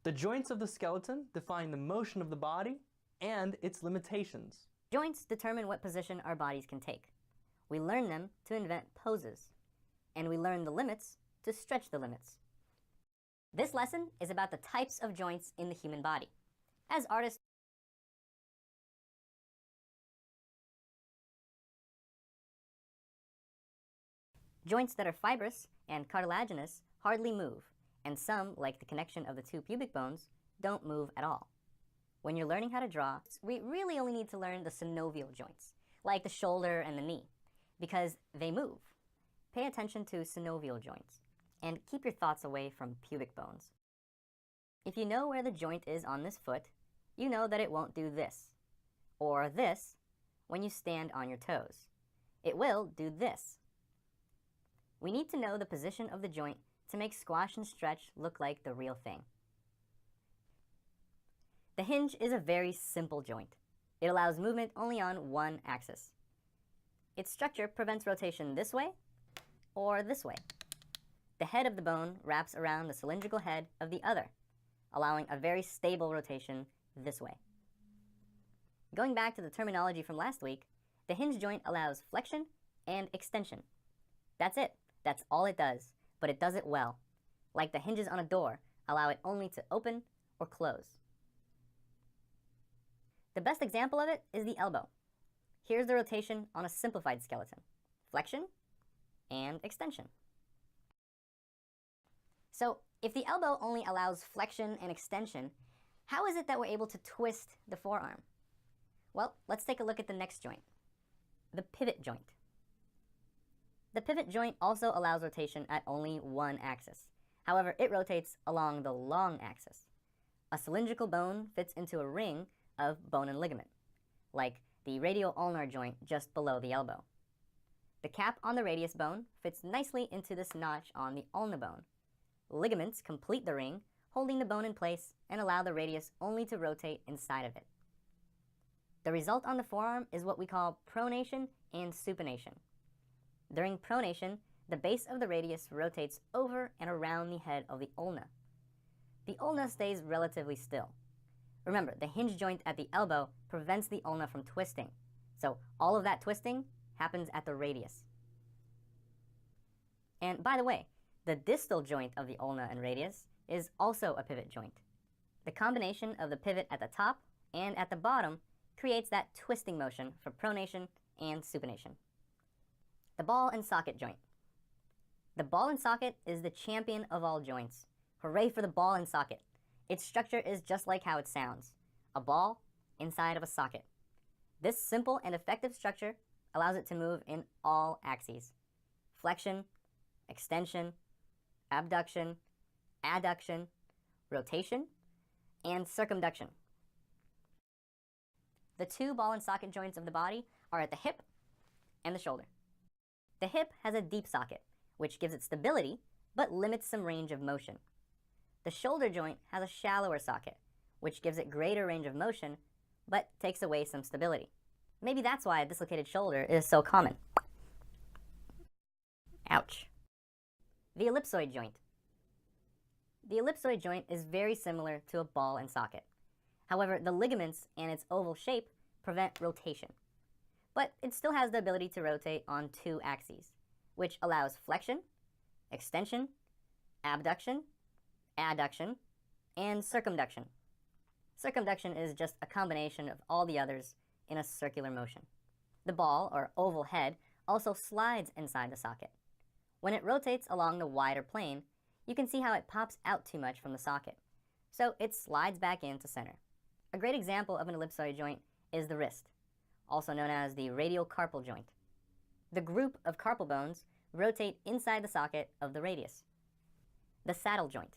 The joints of the skeleton define the motion of the body and its limitations. Joints determine what position our bodies can take. We learn them to invent poses, and we learn the limits to stretch the limits. This lesson is about the types of joints in the human body. As artists, joints that are fibrous and cartilaginous hardly move, and some, like the connection of the two pubic bones, don't move at all. When you're learning how to draw, we really only need to learn the synovial joints, like the shoulder and the knee, because they move. Pay attention to synovial joints, and keep your thoughts away from pubic bones. If you know where the joint is on this foot, you know that it won't do this, or this, when you stand on your toes. It will do this. We need to know the position of the joint to make squash and stretch look like the real thing. The hinge is a very simple joint. It allows movement only on one axis. Its structure prevents rotation this way or this way. The head of the bone wraps around the cylindrical head of the other, allowing a very stable rotation this way. Going back to the terminology from last week, the hinge joint allows flexion and extension. That's it. That's all it does, but it does it well. Like the hinges on a door allow it only to open or close. The best example of it is the elbow. Here's the rotation on a simplified skeleton: flexion and extension. So if the elbow only allows flexion and extension, how is it that we're able to twist the forearm? Well, let's take a look at the next joint, the pivot joint. The pivot joint also allows rotation at only one axis. However, it rotates along the long axis. A cylindrical bone fits into a ring of bone and ligament, like the radial ulnar joint just below the elbow. The cap on the radius bone fits nicely into this notch on the ulna bone. Ligaments complete the ring, holding the bone in place and allow the radius only to rotate inside of it. The result on the forearm is what we call pronation and supination. During pronation, the base of the radius rotates over and around the head of the ulna. The ulna stays relatively still. Remember, the hinge joint at the elbow prevents the ulna from twisting, so all of that twisting happens at the radius. And by the way, the distal joint of the ulna and radius is also a pivot joint. The combination of the pivot at the top and at the bottom creates that twisting motion for pronation and supination. The ball and socket joint. The ball and socket is the champion of all joints. Hooray for the ball and socket. Its structure is just like how it sounds: a ball inside of a socket. This simple and effective structure allows it to move in all axes: flexion, extension, abduction, adduction, rotation, and circumduction. The two ball and socket joints of the body are at the hip and the shoulder. The hip has a deep socket, which gives it stability, but limits some range of motion. The shoulder joint has a shallower socket, which gives it greater range of motion, but takes away some stability. Maybe that's why a dislocated shoulder is so common. Ouch. The ellipsoid joint. The ellipsoid joint is very similar to a ball and socket. However, the ligaments and its oval shape prevent rotation. But it still has the ability to rotate on two axes, which allows flexion, extension, abduction, adduction, and circumduction. Circumduction is just a combination of all the others in a circular motion. The ball, or oval head, also slides inside the socket. When it rotates along the wider plane, you can see how it pops out too much from the socket, so it slides back into center. A great example of an ellipsoid joint is the wrist, also known as the radial carpal joint. The group of carpal bones rotate inside the socket of the radius. The saddle joint.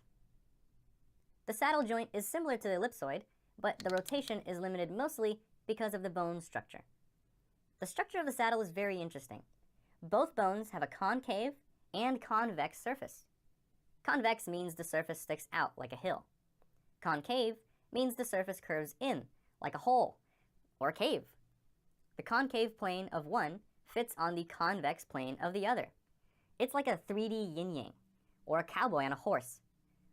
The saddle joint is similar to the ellipsoid, but the rotation is limited mostly because of the bone structure. The structure of the saddle is very interesting. Both bones have a concave and convex surface. Convex means the surface sticks out like a hill. Concave means the surface curves in like a hole or a cave. The concave plane of one fits on the convex plane of the other. It's like a 3D yin-yang, or a cowboy on a horse.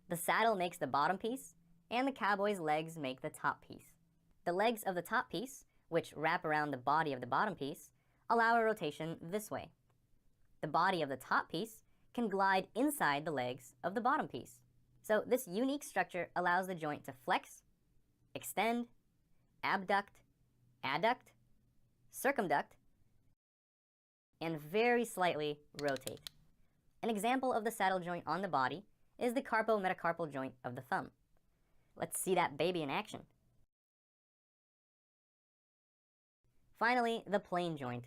The saddle makes the bottom piece, and the cowboy's legs make the top piece. The legs of the top piece, which wrap around the body of the bottom piece, allow a rotation this way. The body of the top piece can glide inside the legs of the bottom piece. So this unique structure allows the joint to flex, extend, abduct, adduct, circumduct, and very slightly rotate. An example of the saddle joint on the body is the carpometacarpal joint of the thumb. Let's see that baby in action. Finally, the plane joint.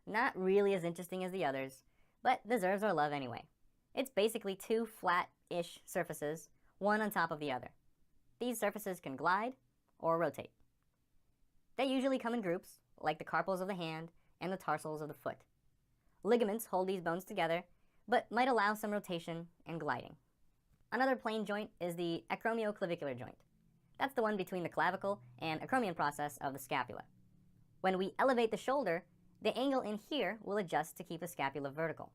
Not really as interesting as the others, but deserves our love anyway. It's basically two flat-ish surfaces, one on top of the other. These surfaces can glide or rotate. They usually come in groups, like the carpals of the hand and the tarsals of the foot. Ligaments hold these bones together, but might allow some rotation and gliding. Another plane joint is the acromioclavicular joint. That's the one between the clavicle and acromion process of the scapula. When we elevate the shoulder, the angle in here will adjust to keep the scapula vertical.